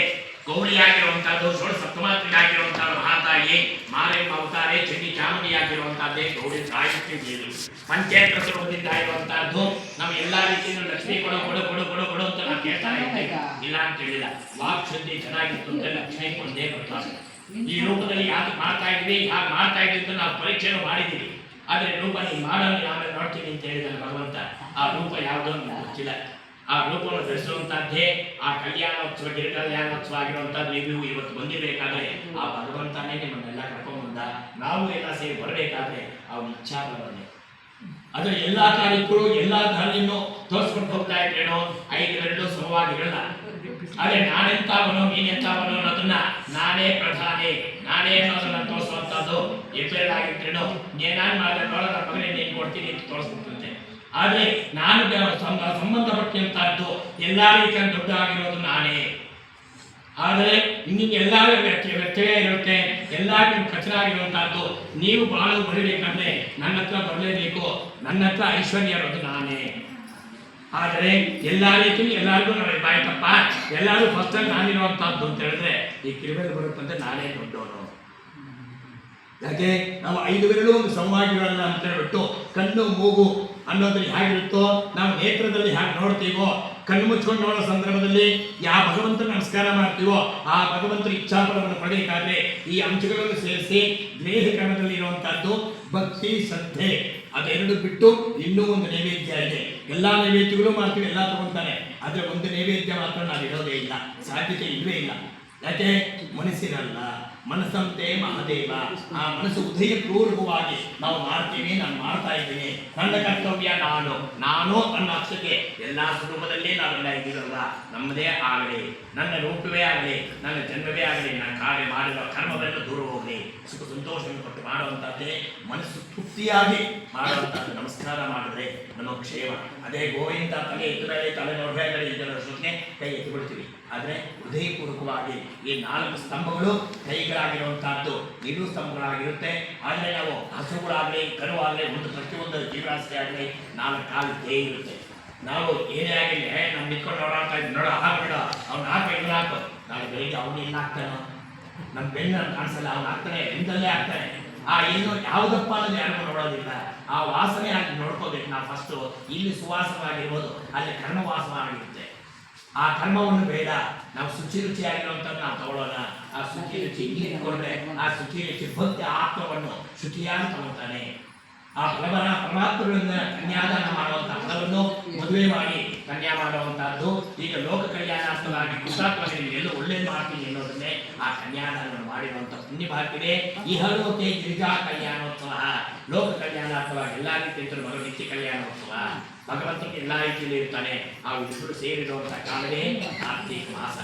[SPEAKER 1] ಗೌರಿಯಾಗಿರುವಂತಹದ್ದು ಸಪ್ತಮಾತ್ರಿಯಾಗಿರುವಂತಹ ಮಹಾತಾಯಿ ಮಾರೇಮ್ಮ ಅವತಾರೇ ಚಂಡಿ ಚಾಮುಂಡಿಯಾಗಿರುವಂತಹದ್ದೇ ಗೌರಿ ತಾಯಿ ದೇವಿ. ಪಂಚೇತ್ರ ಸ್ವರೂಪದಿಂದ ಇರುವಂತಹದ್ದು ನಮ್ಮ ಎಲ್ಲಾ ರೀತಿಯಿಂದ ಲಕ್ಷ್ಮೀ ಕೊಡು ಕೊಡು ಕೊಡು ಕೊಡು ಕೊಡು ಅಂತ ನಾವು ಕೇಳ್ತಾ ಇದ್ದೀವಿ. ಇಲ್ಲ ಅಂತ ಹೇಳಿಲ್ಲ. ವಾಕ್ ಶುದ್ಧಿ ಚೆನ್ನಾಗಿತ್ತು ಅಂದ್ರೆ ಲಕ್ಷ್ಮೀ ಕೊಂಡೇ ಬರ್ತಾರೆ. ಈ ರೂಪದಲ್ಲಿ ಯಾಕೆ ಮಾಡ್ತಾ ಇದ್ವಿ ಯಾಕೆ ಮಾಡ್ತಾ ಇದ್ವಿ ಅಂತ ನಾವು ಪರೀಕ್ಷೆನೂ ಮಾಡಿದ್ದೀವಿ. ಆದ್ರೆ ರೂಪ ನೀವು ಮಾಡೋದು ಆಮೇಲೆ ನೋಡ್ತೀನಿ ಅಂತ ಹೇಳಿದಾನೆ ಭಗವಂತ. ಆ ರೂಪ ಯಾವುದೋ ನಮ್ಗೆ ಗೊತ್ತಿಲ್ಲ. ಆ ರೂಪವನ್ನು ಧರಿಸುವಂತಹದ್ದೇ ಆ ಕಲ್ಯಾಣೋತ್ಸವ ಗಿರಿ ಕಲ್ಯಾಣೋತ್ಸವ ಆಗಿರುವಂತಹದ್ದು. ನೀವು ಇವತ್ತು ಬಂದಿರಬೇಕಾದ್ರೆ ಆ ಭಗವಂತನೇ ನಿಮ್ಮನ್ನೆಲ್ಲ ಕರ್ಕೊಂಡ್ಬಂದ. ನಾವು ಎಲ್ಲ ಸೇರಿ ಬರಬೇಕಾದ್ರೆ ಅವ್ನ ಇಚ್ಛಾ ಬರಬಂದೆ. ಅದು ಎಲ್ಲಾ ತಾರೀಕು ಎಲ್ಲಾ ದಾರಿಯನ್ನು ತೋರಿಸ್ಕೊಂಡು ಹೋಗ್ತಾ ಇದ್ದೇನೋ 5 ಗಂಟು ಸಮವಾಗಿರಲ್ಲ. ಆದರೆ ನಾನೆಂತವನು ನೀನೆಂತವನು ಅನ್ನೋದನ್ನ ನಾನೇ ಪ್ರಧಾನಿ ನಾನೇ ಅನ್ನೋದನ್ನ ತೋರಿಸುವಂತದ್ದು ಎಪ್ಪೇಳಾಗಿರ್ತೇನೋ ಏನಾನ್ ಮಾಡಿದ್ರೆ ನೋಡೋದ ಮಗನೇ ನೀನು ಕೊಡ್ತೀನಿ ಅಂತ ತೋರಿಸ್ಬಿಡ್ತಂತೆ. ಆದರೆ ನಾನು ಸಂಬಂಧಪಟ್ಟಂತಹದ್ದು ಎಲ್ಲಾ ರೀತಿಯ ದೊಡ್ಡ ಆಗಿರೋದು ನಾನೇ. ಆದರೆ ನಿಮಗೆ ಎಲ್ಲರೂ ವ್ಯತ್ಯಯ ಇರುತ್ತೆ, ಎಲ್ಲರಿಗೂ ಕಚರ ಆಗಿರುವಂತಹದ್ದು. ನೀವು ಬಾಳು ಬರಬೇಕಂದ್ರೆ ನನ್ನ ಹತ್ರ ಬರಲೇಬೇಕು, ನನ್ನ ಹತ್ರ ಐಶ್ವರ್ಯ ಇರೋದು ನಾನೇ. ಆದರೆ ಎಲ್ಲ ರೀತಿ ಎಲ್ಲರಿಗೂ ನಾವು ಬಾಯ್ತಪ್ಪ ಎಲ್ಲರೂ ಫಸ್ಟ್ ನಾನಿರುವಂತಹದ್ದು ಅಂತ ಹೇಳಿದ್ರೆ ಈ ಕಿರುಬೆಲೆ ಬರುತ್ತಂತೆ ನಾನೇ ದೊಡ್ಡವನು. ಯಾಕೆ ನಾವು 5 ಬೆರಳು ಒಂದು ಸಮವಾಗಿರೋಲ್ಲ ಅಂತ ಹೇಳ್ಬಿಟ್ಟು ಕಣ್ಣು ಮೂಗು ಅನ್ನೋದ್ರಲ್ಲಿ ಹೇಗಿರುತ್ತೋ ನಾವು ನೇತ್ರದಲ್ಲಿ ಹೇಗೆ ನೋಡ್ತೀವೋ, ಕಣ್ಣು ಮುಚ್ಕೊಂಡು ನೋಡೋ ಸಂದರ್ಭದಲ್ಲಿ ಯಾವ ಭಗವಂತನ ನಮಸ್ಕಾರ ಮಾಡ್ತೀವೋ ಆ ಭಗವಂತನ ಇಚ್ಛಾಫಲವನ್ನು ಪಡೆಯಬೇಕಾದ್ರೆ ಈ ಅಂಶಗಳನ್ನು ಸೇರಿಸಿ ದೇಹಕರಣದಲ್ಲಿ ಇರುವಂತಹದ್ದು ಭಕ್ತಿ ಶ್ರದ್ಧೆ ಅದೆರಡು ಬಿಟ್ಟು ಇನ್ನೂ ಒಂದು ನೈವೇದ್ಯ ಇದೆ. ಎಲ್ಲಾ ನೈವೇದ್ಯಗಳು ಮಾಡ್ತೀವಿ, ಎಲ್ಲ ತಗೊಂತಾನೆ, ಆದ್ರೆ ಒಂದು ನೈವೇದ್ಯ ಮಾತ್ರ ನಾವು ಇರೋದೇ ಇಲ್ಲ, ಸಾಧ್ಯತೆ ಇಲ್ಲವೇ ಇಲ್ಲ. ಯಾಕೆ ಮನಸ್ಸಿರಲ್ಲ, ಮನಸ್ಸಂತೆ ಮಹಾದೇವ. ಆ ಮನಸ್ಸು ಉದಯಪೂರ್ವಕವಾಗಿ ನಾವು ಮಾಡ್ತೀವಿ, ನಾನು ಮಾಡ್ತಾ ಇದ್ದೀನಿ, ನನ್ನ ಕರ್ತವ್ಯ ನಾನು ಅನ್ನೋ ಅಕ್ಷಕ್ಕೆ ಎಲ್ಲಾ ಸ್ವರೂಪದಲ್ಲಿ ನಾವೆಲ್ಲ ಇದ್ದೀರಲ್ಲ, ನಮ್ಮದೇ ಆಗಲಿ, ನನ್ನ ರೂಪವೇ ಆಗಲಿ, ನನ್ನ ಜನ್ಮವೇ ಆಗಲಿ, ನನ್ನ ಕಾರ್ಯ ಮಾಡಿರುವ ಕರ್ಮವೆಲ್ಲ ದೂರ ಹೋಗಲಿ, ಸುಖ ಸಂತೋಷವನ್ನು ಕೊಟ್ಟು ಮಾಡುವಂತಹದ್ದೇ ಮನಸ್ಸು ತೃಪ್ತಿಯಾಗಿ ಮಾಡುವಂತಹದ್ದು. ನಮಸ್ಕಾರ ಮಾಡಿದ್ರೆ ನಮ್ಮ ಕ್ಷೇಮ. ಅದೇ ಗೋವಿಂದ ತಲೆ ಎದುರಲ್ಲಿ ತಲೆ ನೋಡ್ಬೇಕಂದ್ರೆ ಇದರ ಸೂಚನೆ ಕೈ ಎತ್ತಿ ಬಿಡ್ತೀವಿ. ಆದರೆ ಹೃದಯಪೂರ್ವಕವಾಗಿ ಈ 4 ಸ್ತಂಭಗಳು ಕೈಗಳಾಗಿರುವಂತಹದ್ದು ನಿಲು ಸ್ತಂಭಗಳಾಗಿರುತ್ತೆ. ಆದರೆ ನಾವು ಹಸುಗಳಾಗಲಿ ಕರುವಾಗಲಿ ಒಂದು ಪ್ರತಿಯೊಂದು ಜೀವರಾಶಿ ಆಗಲಿ 4 ಕಾಲು ಕೈ ಇರುತ್ತೆ. ನಾವು ಏನೇ ಆಗಿಲ್ಲ ನಾವು ನಿಂತ್ಕೊಂಡು ನೋಡಾಡ್ತಾ ಇದ್ವಿ, ನೋಡೋ ಹಾಕ್ಬಿಡ ಅವ್ನು ಹಾಕಿ ಹಾಕು, ನಾಳೆ ಬೆಳಿಗ್ಗೆ ಅವನು ಇಲ್ಲ ಹಾಕ್ತಾನೋ, ನಮ್ಮ ಬೆನ್ನ ಕಾಣಿಸಲ್ಲ, ಅವ್ನು ಹಾಕ್ತಾನೆ, ಎಂದಲ್ಲೇ ಹಾಕ್ತಾನೆ. ಆ ಏನು ಯಾವುದಪ್ಪ ಅನ್ನೋದು ಯಾರಿಗೂ ನೋಡೋದಿಲ್ಲ. ಆ ವಾಸನೆ ಆಗಿ ನೋಡ್ಕೋಬೇಕು ನಾವು ಫಸ್ಟು. ಇಲ್ಲಿ ಸುವಾಸವಾಗಿರ್ಬೋದು, ಅಲ್ಲಿ ಕರ್ಮವಾಸವಾಗಿರುತ್ತೆ. ಆ ಕರ್ಮವನ್ನು ಬೇಡ, ನಾವು ಶುಚಿ ರುಚಿಯಾಗಿರುವಂಥದ್ದು ನಾವು ತಗೊಳ್ಳೋಣ. ಆ ಶುಚಿ ರುಚಿ ಇಲ್ಲಿ ಇಟ್ಕೊಂಡ್ರೆ ಆ ಶುಚಿ ರುಚಿ ಭಕ್ತಿ ಆತ್ಮವನ್ನು ಶುಚಿಯಾಗಿ ತಗೊಳ್ತಾನೆ. ಆ ಪರಮಾತ್ಮಗಳಿಂದ ಕನ್ಯಾದಾನ ಮಾಡುವಂಥ ಫಲವನ್ನು ಮದುವೆ ಮಾಡಿ ಕನ್ಯಾ ಮಾಡುವಂತಹದ್ದು. ಈಗ ಲೋಕ ಕಲ್ಯಾಣಾರ್ಥವಾಗಿ ಕೃತಾತ್ಮಕರಿಗೆ ಎಲ್ಲೋ ಒಳ್ಳೇದು ಮಾಡ್ತೀನಿ ಅನ್ನೋದನ್ನೇ ಆ ಕನ್ಯಾದಾನವನ್ನು ಮಾಡಿರುವಂಥ ಪುಣ್ಯ ಭಾಗ್ಯವಿದೆ. ಇಹಲೋಕೆ ಗಿರಿಜಾ ಕಲ್ಯಾಣೋತ್ಸವ, ಲೋಕ ಕಲ್ಯಾಣಾರ್ಥವಾಗಿ ಎಲ್ಲ ರೀತಿಯ ಮರು ನಿತ್ಯ ಕಲ್ಯಾಣೋತ್ಸವ. ಭಗವಂತನಿಗೆ ಎಲ್ಲ ರೀತಿಯಲ್ಲಿ ಇರ್ತಾನೆ. ಆ ಇಬ್ಬರು ಸೇರಿರುವಂತಹ ಕಾಲವೇ ಕಾರ್ತೀಕ ಮಾಸ.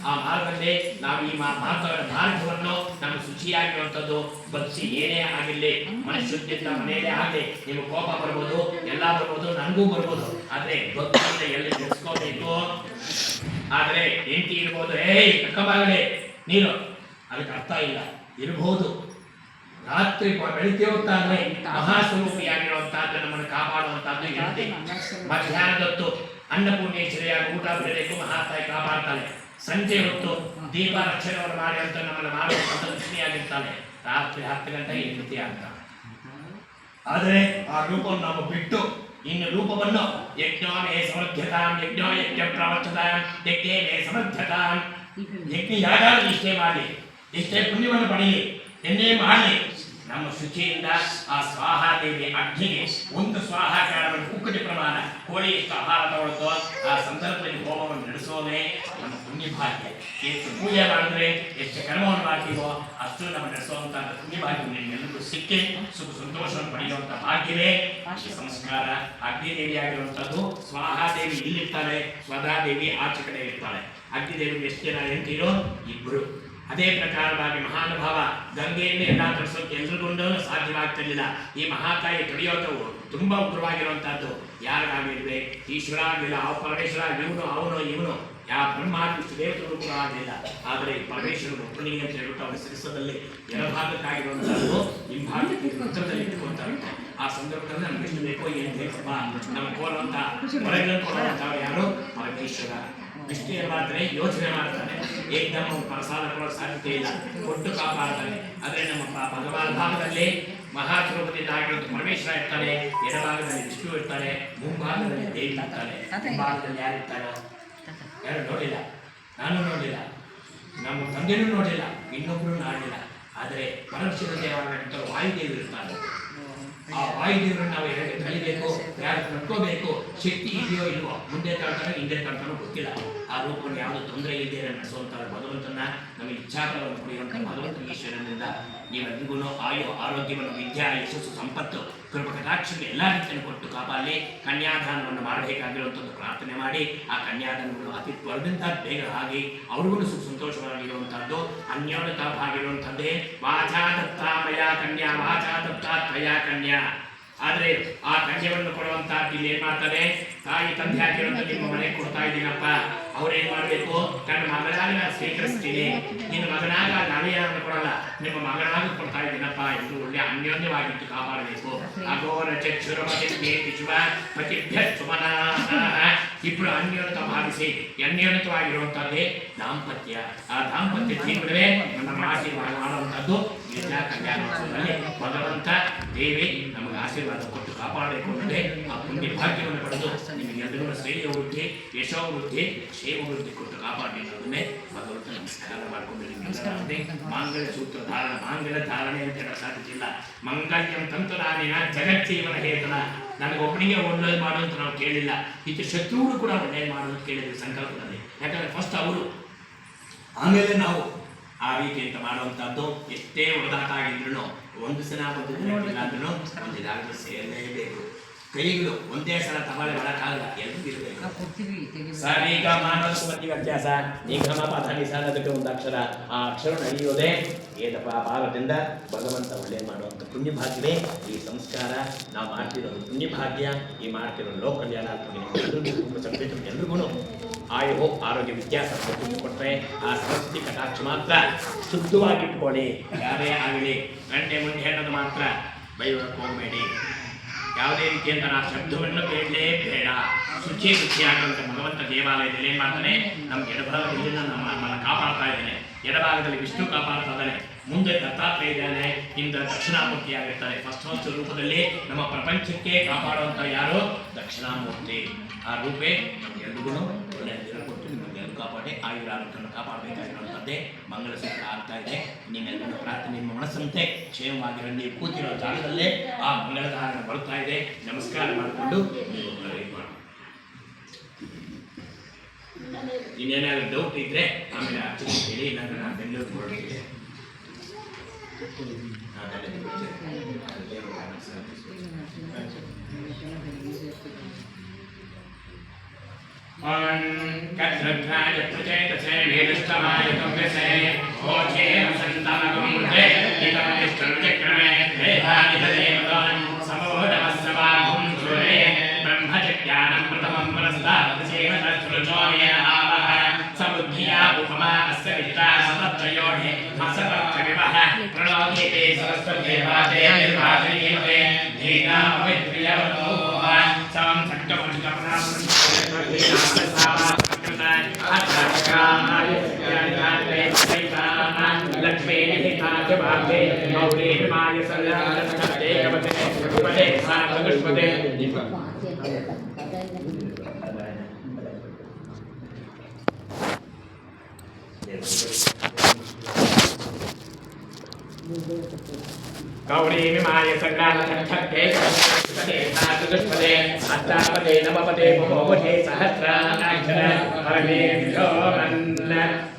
[SPEAKER 1] ಆ ಮಾರ್ಗದಲ್ಲಿ ನಾವು ಈ ಮಾರ್ಗವನ್ನು ನಮ್ಮ ಶುಚಿಯಾಗಿರುವಂಥದ್ದು ಬದಿಸಿ ಏನೇ ಆಗಿರಲಿ, ಮನಃಶುದ್ಧಿಯಿಂದ ಮನೆಯಲ್ಲೇ ಆಗಲಿ, ನಿಮಗೆ ಕೋಪ ಬರ್ಬೋದು, ಎಲ್ಲ ಬರ್ಬೋದು, ನನಗೂ ಬರ್ಬೋದು, ಆದರೆ ಭಕ್ತಿಯಿಂದ ಎಲ್ಲಿ ಮುಗಿಸ್ಕೋಬೇಕು. ಆದರೆ ಹೆಂಡತಿ ಇರ್ಬೋದು, ಕಕ್ಕಬಾಗಲೇ ನೀರು, ಅದಕ್ಕೆ ಅರ್ಥ ಇಲ್ಲ. ಇರ್ಬೋದು, ರಾತ್ರಿ ಬೆಳಿಗ್ಗೆ ಹೊತ್ತಾದ್ರೆ ಮಹಾಸ್ವರೂಪಿಯಾಗಿರುವಂತಹದ್ದು ನಮ್ಮನ್ನು ಕಾಪಾಡುವಂತಹದ್ದು ಹೆಂಡತಿ. ಮಧ್ಯಾಹ್ನದೊತ್ತು ಅನ್ನಪೂರ್ಣೇಶ್ವರಿಯಾಗಿ ಊಟ ಬಿಡಬೇಕು, ಮಹಾತಾಯಿ ಕಾಪಾಡ್ತಾಳೆ. ಸಂಜೆ ಹೊತ್ತು ದೀಪ ರಕ್ಷಣೆಯನ್ನು ಮಾಡಿ ಅಂತ ನಮ್ಮನ್ನು ಮಾಡುವಂತ ಲಕ್ಷ್ಮಿಯಾಗಿರ್ತಾಳೆ. ರಾತ್ರಿ 10 ಗಂಟೆಗೆ ಹೆಂಡತಿ ಆಗ್ತಾಳೆ. ಆದರೆ ಆ ರೂಪವನ್ನು ನಾವು ಬಿಟ್ಟು ಇನ್ನು ರೂಪವನ್ನು ಯಜ್ಞೋಮೇ ಸಮರ್ಥತಾಂ ಯಜ್ಞೋ ಯಜ್ಞ ಪ್ರವರ್ತತಾಂ ಯಜ್ಞೇ ಮೇ ಸಮರ್ಥತಾಂ, ಯಜ್ಞ ಯಾಗಾದ ಇಷ್ಟೇ ಮಾಡಿ, ಇಷ್ಟೇ ಪುಣ್ಯವನ್ನು ಪಡೆಯಲಿ, ಎನ್ನೇ ಮಾಡಿ ನಮ್ಮ ಶುಚಿಯಿಂದ ಆ ಸ್ವಾಹಾದೇವಿ ಅಗ್ನಿಗೆ ಒಂದು ಸ್ವಾಹಾಕಾರವನ್ನು ಕುಕ್ಕಟಿ ಪ್ರಮಾಣ ಕೋಳಿ ಎಷ್ಟು ಆಹಾರ ತಗೊಳ್ತೋ ಆ ಸಂದರ್ಭದಲ್ಲಿ ಹೋಮವನ್ನು ನಡೆಸೋದೇ ನಮ್ಮ ಪುಣ್ಯ ಭಾಗ್ಯ. ಎಷ್ಟು ಪೂಜೆ ಮಾಡಿದ್ರೆ ಎಷ್ಟು ಕರ್ಮವನ್ನು ಮಾಡ್ತೀವೋ ಅಷ್ಟು ನಮ್ಮ ನಡೆಸುವಂತಹ ಪುಣ್ಯ ಭಾಗ್ಯ ನಿಮ್ಮೆಲ್ಲರಿಗೂ ಸಿಕ್ಕಿ ಸುಖ ಸಂತೋಷವನ್ನು ಪಡೆಯುವಂಥ ಭಾಗ್ಯವೇ ಸಂಸ್ಕಾರ. ಅಗ್ನಿದೇವಿ ಆಗಿರುವಂಥದ್ದು ಸ್ವಾಹಾದೇವಿ ಇಲ್ಲಿರ್ತಾಳೆ, ಸ್ವಧಾದೇವಿ ಆಚೆ ಕಡೆ ಇರ್ತಾಳೆ. ಅಗ್ನಿದೇವಿಗೆ ಎಷ್ಟು ಜನ ಹೆಂಡತಿರೋ? 2. ಅದೇ ಪ್ರಕಾರವಾಗಿ ಮಹಾನುಭಾವ ಗಂಗೆಯಲ್ಲಿ ಎಲ್ಲ ತರಿಸೋಕೆ ಎಲ್ರಿಗೂ ಸಾಧ್ಯವಾಗ್ತಿರ್ಲಿಲ್ಲ. ಈ ಮಹಾತಾಯಿ ತೊಳೆಯೋತವು ತುಂಬಾ ಉಗ್ರವಾಗಿರುವಂತಹದ್ದು. ಯಾರಿಗಾಗಿರ್ವೆ? ಈಶ್ವರ ಆಗಲಿಲ್ಲ, ಅವ ಪರಮೇಶ್ವರ, ಇವನು ಯಾವ ಬ್ರಹ್ಮಾತ್ಮ ದೇವತೆಗಳು ಕೂಡ ಆಗಲಿಲ್ಲ. ಆದರೆ ಪರಮೇಶ್ವರರು ಒಬ್ಬನಿಗೆ ಅಂತ ಹೇಳ್ಬಿಟ್ಟು ಅವರ ಶಿರಸ್ಸದಲ್ಲಿ ಎಡಭಾಗಕ್ಕಾಗಿರುವಂತಹದ್ದು ಹಿಂಭಾಗಕ್ಕೆ ಉತ್ತರದಲ್ಲಿ ಇಟ್ಕೊಂತಾರೆ. ಆ ಸಂದರ್ಭದಲ್ಲಿ ನಮ್ಗೆ ಎಷ್ಟು ಬೇಕೋ ಏನು ಬೇಕಪ್ಪ ನಮ್ಮ ಕೋರುವಂತ ಹೊರಗೆ ಕೊಡುವಂಥವ್ರು ಯಾರು? ಪರಮೇಶ್ವರ. ಇಷ್ಟೇ ಮಾಡ್ತಾರೆ, ಯೋಚನೆ ಮಾಡ್ತಾನೆ, ಏಕದಮ್ ಪ್ರಸಾದ ಕೊಡೋ ಸಾಧ್ಯತೆ ಇಲ್ಲ, ಕೊಟ್ಟು ಕಾಪಾಡ್ತಾನೆ. ಆದರೆ ನಮ್ಮ ಭಗವಾನ್ ಭಾಗದಲ್ಲಿ ಮಹಾಸ್ವರೂಪದಿಂದ ಆಗಿರುವಂಥ ಪರಮೇಶ್ವರ ಇರ್ತಾನೆ, ಎಡಭಾಗದಲ್ಲಿ ವಿಷ್ಣು ಇರ್ತಾನೆ, ಮುಂಭಾಗದಲ್ಲಿ ದೇವಿ ಇರ್ತಾನೆ. ಮುಂಭಾಗದಲ್ಲಿ ಯಾರು ಇರ್ತಾರೋ ಯಾರು ನೋಡಿಲ್ಲ, ನಾನು ನೋಡಿಲ್ಲ, ನಮ್ಮ ತಂದೆನೂ ನೋಡಿಲ್ಲ, ಇನ್ನೊಬ್ಬರು ನೋಡಿಲ್ಲ. ಆದರೆ ಪರಮೇಶ್ವರ ದೇವರ ವಾಯುದೇವರು ಇರ್ತಾರೆ. ಆ ವಾಯುದೇವರನ್ನು ನಾವು ಹೇಗೆ ಕಲಿಬೇಕು, ಯಾರು ಕಟ್ಕೋಬೇಕು, ಶಕ್ತಿ ಇದೆಯೋ ಇಲ್ವೋ, ಮುಂದೆ ತಳ್ತಾನೋ ಹಿಂದೆ ತಳ್ತಾನೋ ಗೊತ್ತಿಲ್ಲ. ಆ ರೂಪವನ್ನು ಯಾವುದು ತೊಂದರೆ ಇಲ್ಲದೆ ನಡೆಸುವಂಥ ಭಗವಂತನ ನಮಗೆ ಇಚ್ಛಾಫಲವನ್ನು ಪಡೆಯುವಂಥ ಭಗವಂತ ಈಶ್ವರನಿಂದ
[SPEAKER 3] ನೀವೆಲ್ಲರಿಗೂ ಆಯು ಆರೋಗ್ಯವನ್ನು ವಿದ್ಯಾ ಯಶಸ್ಸು ಸಂಪತ್ತು ಕೃಪ ಕಟಾಕ್ಷಕ್ಕೆ ಎಲ್ಲ ರೀತಿಯನ್ನು ಕೊಟ್ಟು ಕಾಪಾಡಲಿ. ಕನ್ಯಾದಾನವನ್ನು ಮಾಡಬೇಕಾಗಿರುವಂಥದ್ದು ಪ್ರಾರ್ಥನೆ ಮಾಡಿ ಆ ಕನ್ಯಾದಾನಗಳು ಅತಿ ತ್ವರದಿಂದ ಬೇಗ ಆಗಿ ಅವ್ರಿಗೂ ಸುಖ ಸಂತೋಷವಾಗಿರುವಂಥದ್ದು ಅನ್ಯೋನ್ಯತಾ ಭಾಗಿರುವಂಥದ್ದೇ. ವಾಚಾ ದತ್ತಾಮಯ ಕನ್ಯಾ ವಾಚಾ ದತ್ತಾತ್ಮಯ ಕನ್ಯಾ. ಆದರೆ ಆ ಕನ್ಯವನ್ನು ಕೊಡುವಂತ ಇಲ್ಲಿ ಏನ್ ಮಾಡ್ತಾರೆ, ತಾಯಿ ತಂದೆ ಆಗಿರೋದು ನಿಮ್ಮ ಮನೆಗೆ ಕೊಡ್ತಾ ಇದ್ದೀನಪ್ಪ, ಅವ್ರೇನ್ ಮಾಡ್ಬೇಕು, ನನ್ನ ಮಗನಾಗಿ ನಾನು ಸ್ವೀಕರಿಸ್ತೀನಿ, ನಿನ್ನ ಮಗನಾಗ ನಾವೇನನ್ನು ಕೊಡಲ್ಲ, ನಿಮ್ಮ ಮಗನಾಗಿ ಕೊಡ್ತಾ ಇದ್ದೀನಪ್ಪ ಎಂದು ಒಳ್ಳೆ ಅನ್ಯೋನ್ಯವಾಗಿದ್ದು ಕಾಪಾಡಬೇಕು. ಅಗೋರ ಸುಮನ ಇಬ್ಬರು ಅನ್ಯೋನ್ಯತ ಭಾವಿಸಿ ಅನ್ಯೋನ್ಯತವಾಗಿರುವಂತದ್ದೇ ದಾಂಪತ್ಯ. ಆ ದಾಂಪತ್ಯ ಜೀವನವೇ ನಮ್ಮ ಆಶೀರ್ವಾದ ಮಾಡುವಂಥದ್ದು. ವಿದ್ಯಾ ಕಲ್ಯಾಣೋತ್ಸವದಲ್ಲಿ ಭಗವಂತ ದೇವಿ ನಮಗೆ ಆಶೀರ್ವಾದ ಕೊಟ್ಟು ಕಾಪಾಡಬೇಕು ಅನ್ನೋದೇ ಆ ಪುಣ್ಯ ಭಾಗ್ಯವನ್ನು ಪಡೆದು ನಿಮಗೆಲ್ಲರೂ ಶ್ರೇಯ ವೃದ್ಧಿ ಯಶೋ ವೃದ್ಧಿ ಕ್ಷೇಮ ವೃದ್ಧಿ ಕೊಟ್ಟು ಕಾಪಾಡಿ ಅನ್ನೋದನ್ನೇ ಭಗವಂತ ನಮಸ್ಕಾರ ಮಾಡಿಕೊಂಡು ನಿಮಗೆ ಮಾಂಗಲ್ಯ ಸೂತ್ರ ಧಾರಣ ಮಾಂಗಲ್ಯ ಧಾರಣೆ ಅಂತ ಹೇಳೋ ಸಾಧ್ಯತಿಲ್ಲ. ಮಂಗಲ್ಯಂ ತಂತು ನಾನಿನ ಜಗಜ್ಜೀವನ ಹೇತನ. ನನಗೊಬ್ಬನಿಗೆ ಒಳ್ಳೇದು ಮಾಡೋದು ನಾವು ಕೇಳಿಲ್ಲ, ಇದು ಶತ್ರುಗಳು ಕೂಡ ಒಳ್ಳೇದು ಮಾಡೋದು ಕೇಳಿದ್ವಿ ಸಂಕಲ್ಪದಲ್ಲಿ. ಯಾಕಂದ್ರೆ ಫಸ್ಟ್ ಅವರು ಆಮೇಲೆ ನಾವು ಆ ರೀತಿ ಅಂತ ಮಾಡುವಂಥದ್ದು. ಎಷ್ಟೇ ಹೊಡೆದಾಟ ಆಗಿದ್ರು ಒಂದು ಸಲ ಬಂದಿಲ್ಲ ಅಂದ್ರೂ ಒಂದು ಇದಾಗಲು ಸೇರಲೇಬೇಕು. ಕೈಗಳು ಒಂದೇ ಸಲ ತಗೊಳ್ಳಿ ಮಾಡೋಕ್ಕಾಗಲ್ಲ, ಎಲ್ಲರೂ ಇರಬೇಕು. ಸರಿಗ ಮಾನವಸ್ಮತಿ ವ್ಯತ್ಯಾಸ ನಿಗಮ ಪಧನಿ ಸಾಲ ಅದಕ್ಕೆ ಒಂದು ಅಕ್ಷರ, ಆ ಅಕ್ಷರ ನಡೆಯೋದೇ ಏದಪ್ಪ ಭಾಗದಿಂದ ಭಗವಂತ ಒಳ್ಳೆ ಮಾಡುವಂಥ ಪುಣ್ಯ ಭಾಗ್ಯವೇ ಈ ಸಂಸ್ಕಾರ. ನಾವು ಮಾಡ್ತಿರೋದು ಪುಣ್ಯ ಭಾಗ್ಯ. ಈ ಮಾಡ್ತಿರೋ ಲೋಕ ಕಲ್ಯಾಣಾತ್ಮಕ ಎಲ್ರಿಗೂ ಆಯು ಆರೋಗ್ಯ ವ್ಯತ್ಯಾಸ ಕೊಟ್ಟರೆ ಆ ಸರಸ್ವತಿ ಕಟಾಕ್ಷ ಮಾತ್ರ ಶುದ್ಧವಾಗಿಟ್ಕೊಳ್ಳಿ. ಯಾರೇ ಆಗಲಿ ಗಂಟೆ ಮುಂದೆ ಹೇಳೋದು ಮಾತ್ರ ಬೈಯೋಕ್ಕೆ ಹೋಗಬೇಡಿ. ಯಾವುದೇ ರೀತಿಯಂತ ನಾ ಶಬ್ದವನ್ನು ಬೇಡಲೇ ಬೇಡ. ಶುಚಿಯಾಗುವಂಥ ಭಗವಂತ ದೇವಾಲಯದಲ್ಲಿ ಏನು ಮಾಡ್ತಾನೆ, ನಮ್ಮ ಎಡಭಾಗದಲ್ಲಿ ನಮ್ಮನ್ನು ಕಾಪಾಡ್ತಾ ಇದ್ದಾನೆ, ಎಡಭಾಗದಲ್ಲಿ ವಿಷ್ಣು ಕಾಪಾಡ್ತಾ ಇದ್ದಾನೆ, ಮುಂದೆ ದತ್ತಾತ್ರೇಯ ಇದ್ದಾನೆ, ಇಂದ ದಕ್ಷಿಣಾಮೂರ್ತಿಯಾಗಿರ್ತಾನೆ. ಫಸ್ಟ್ ರೂಪದಲ್ಲಿ ನಮ್ಮ ಪ್ರಪಂಚಕ್ಕೆ ಕಾಪಾಡುವಂಥ ಯಾರು, ದಕ್ಷಿಣಾಮೂರ್ತಿ. ಆ ರೂಪೇ ನಮಗೆಲ್ರಿಗೂ ಒಳ್ಳೆಯ ದಿನ ಕೊಟ್ಟು ನಿಮಗೆಲ್ಲರೂ ಕಾಪಾಡಿ ಆಯುರಾರೋಗ್ಯವನ್ನು ಕಾಪಾಡಬೇಕಾಗಿರುವಂಥದ್ದೇ ಮಂಗಳಸೂತ್ರ ಆಗ್ತಾ ಇದೆ. ನಿಮ್ಮೆಲ್ಲರೂ ಪ್ರಾರ್ಥನೆ ನಿಮ್ಮ ಮನಸ್ಸಂತೆ ಕ್ಷೇಮವಾಗಿರೋ ನೀವು ಕೂತಿರೋ ಜಾಗದಲ್ಲೇ ಆ ಮಂಗಳಧಾರಣ ಬರ್ತಾ ಇದೆ. ನಮಸ್ಕಾರ ಮಾಡಿಕೊಂಡು ಇನ್ನೇನಾದ್ರು ಡೌಟ್ ಇದ್ರೆ ಆಮೇಲೆ ಅರ್ಚನೆ ಹೇಳಿ, ಇಲ್ಲಾಂದ್ರೆ ನಾನು ಬೆಂಗಳೂರಿಗೆ ಹೊರಡ್ತೀನಿ. ಕದ್ರಭ್ರಾಯ ಪ್ರಚೇತಸೆ ಮೇಲಷ್ಟಮಾಯ ಕವ್ಯಸೆ ಓಚೇ ಸಂತಾನಗುಂಡೆ ಇತಮಿಷ್ಟರುಚಕ್ರಮೇ ದೇಹಾನಿಧದೇವತಾನ್ ಸಮೋಢಮಸ್ಸವಾಹುಂ ಸುರೇ ಬ್ರಹ್ಮಚಕ್ಯಾನಂ ಪ್ರಥಮಂ ಪರಸ್ತಾಪಸೇವತಸ್ರುಚೋಮೇನಾವಹ ಸಮುದ್ಧಿಯಾ ಉಪಮಾ ಅಸ್ಯ ವಿದ್ರಾ ಸತತ್ರಯೋಣಿ ಮಸತತ್ರವಿವಹ ಪ್ರಣೋದೀಪೇ ಸರಸ್ವದೇವಾತೆ ನಿರ್ವಾಚನೀಯತೆ ಧೀನಾ ಅವಿದ್ರಿಯವತೋಹ ಸಂ ಸಂಕಪುಷ್ಕಪನಾಂ लक्ष्मी मौली माय गौरी माय संग्रामपदे अष्टापदे नवपदे भवोपदे सहस्राक्षर परमेभ्यो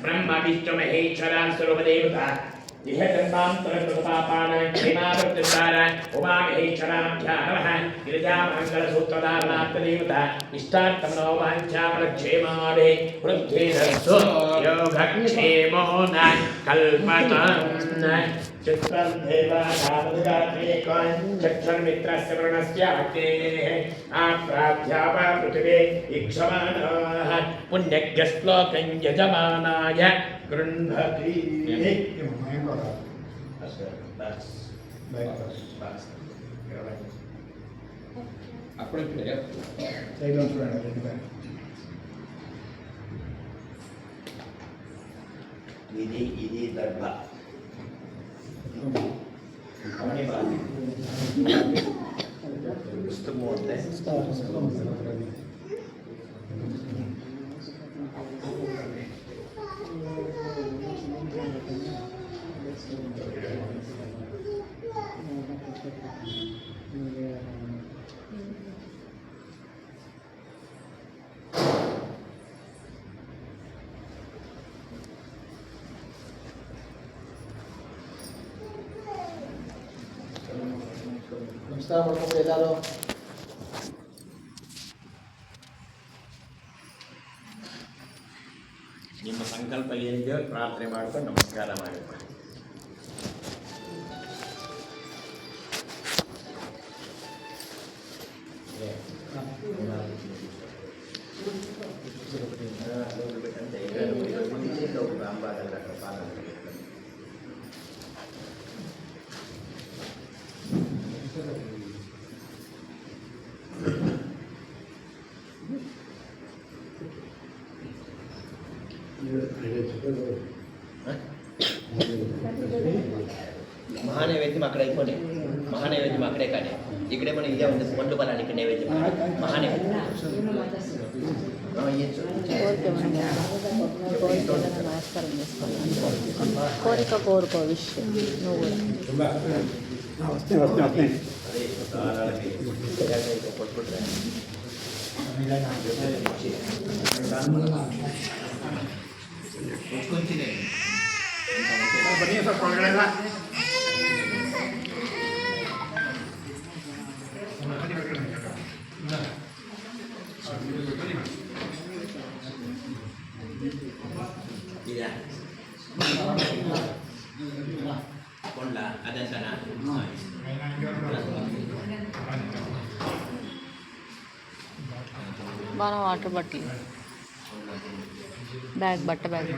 [SPEAKER 3] ब्रह्म विष्णु महेश्वरा स्वरूपदेवता इह जन्मान्तरकृतपापान क्षेमावृत्तिद्वारा उमामहेश्वराभ्यां नमः गिरिजामङ्गलसूत्रधारणार्थदेवता इष्टार्थमनो वाञ्छाफलक्षेमादे वृद्धिरस्तु योगक्षेमो न कल्पतम् चित्रं देवानामनुगात्रेकोन् चक्षुर्मित्रस्य वरुणस्य अग्नेः आप्राध्यापा पृथिवे इक्षमाणाः पुण्यज्ञश्लोकं यजमानाय गृह्णति. ఇది దర్భ ಅವನೇ ಬಾಗಿ ಮೂವತ್ತೆ
[SPEAKER 4] ನಮಸ್ಕಾರ ಮಾಡ್ಕೊಂಡು ಎಲ್ಲರೂ
[SPEAKER 3] ನಿಮ್ಮ ಸಂಕಲ್ಪ ಏನಿದೆಯೋ ಪ್ರಾರ್ಥನೆ ಮಾಡ್ಕೊಂಡು ನಮಸ್ಕಾರ ಮಾಡಿ. महानैवेद्यम अकडे అయిపోయి महानैवेद्यम అక్కడే కానీ ఇక్కడే మనం ఇదే ఉంది పండు బలాలు ఇక్కడ నైవేద్యం महानैवेद्यम
[SPEAKER 2] కోరిక కోరుకో విషయం నువ్వు కూడా
[SPEAKER 1] ಬನ್ನಿ ಸ್ವಲ್ಪ ಒಳಗಡೆ
[SPEAKER 3] కొండ అదంతనా
[SPEAKER 2] బాగా వాటర్ బాటిల్ బ్యాగ్ బట్ట బ్యాగ్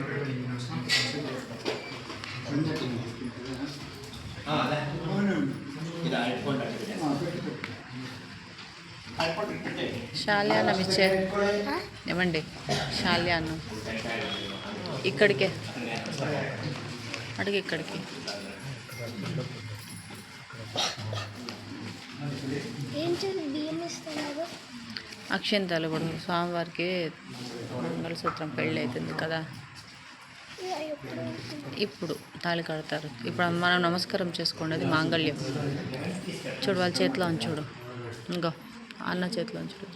[SPEAKER 2] శాల్యాన్నం ఇచ్చే ఏమండి శాల్యాన్నం ఇక్కడికే అడిగి ఇక్కడికి అక్షంతాలు కూడా స్వామివారికి మంగళసూత్రం పెళ్ళి అవుతుంది కదా, ఇప్పుడు తాళి కడతారు. ఇప్పుడు మనం నమస్కారం చేసుకోండి, మాంగళ్యం. చూడు వాళ్ళ చేతిలో చూడు, ఇంకా అన్న చేతిలో చూడు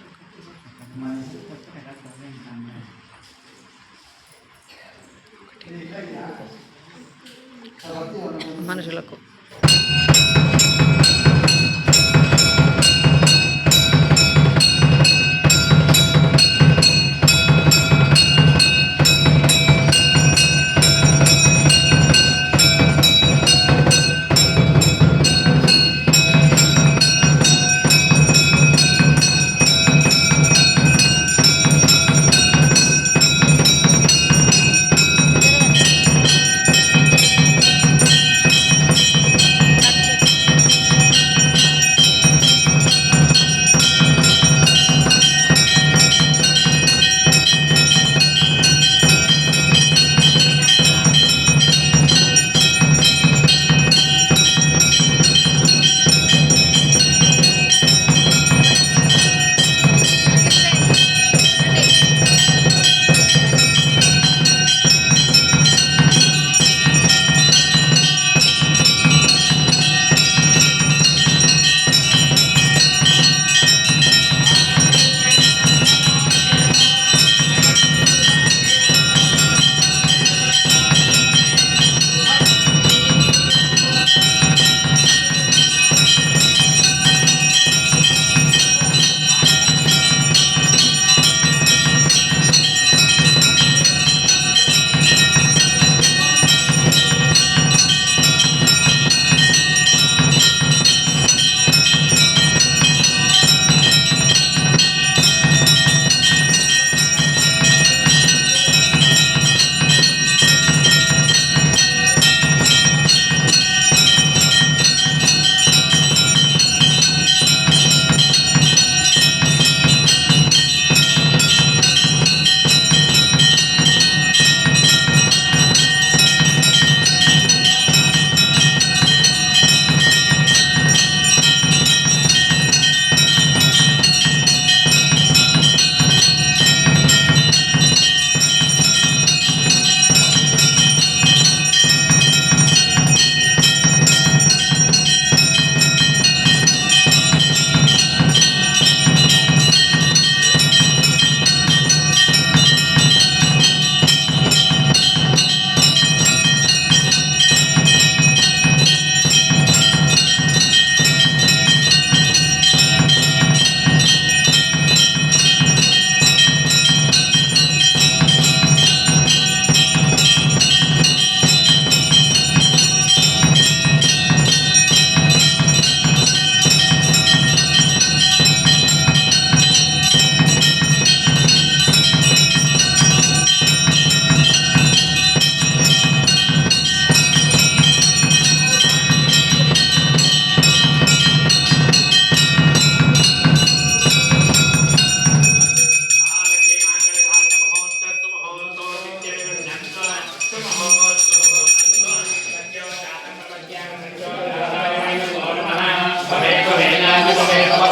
[SPEAKER 2] మనుషులకు.
[SPEAKER 1] ವೇದ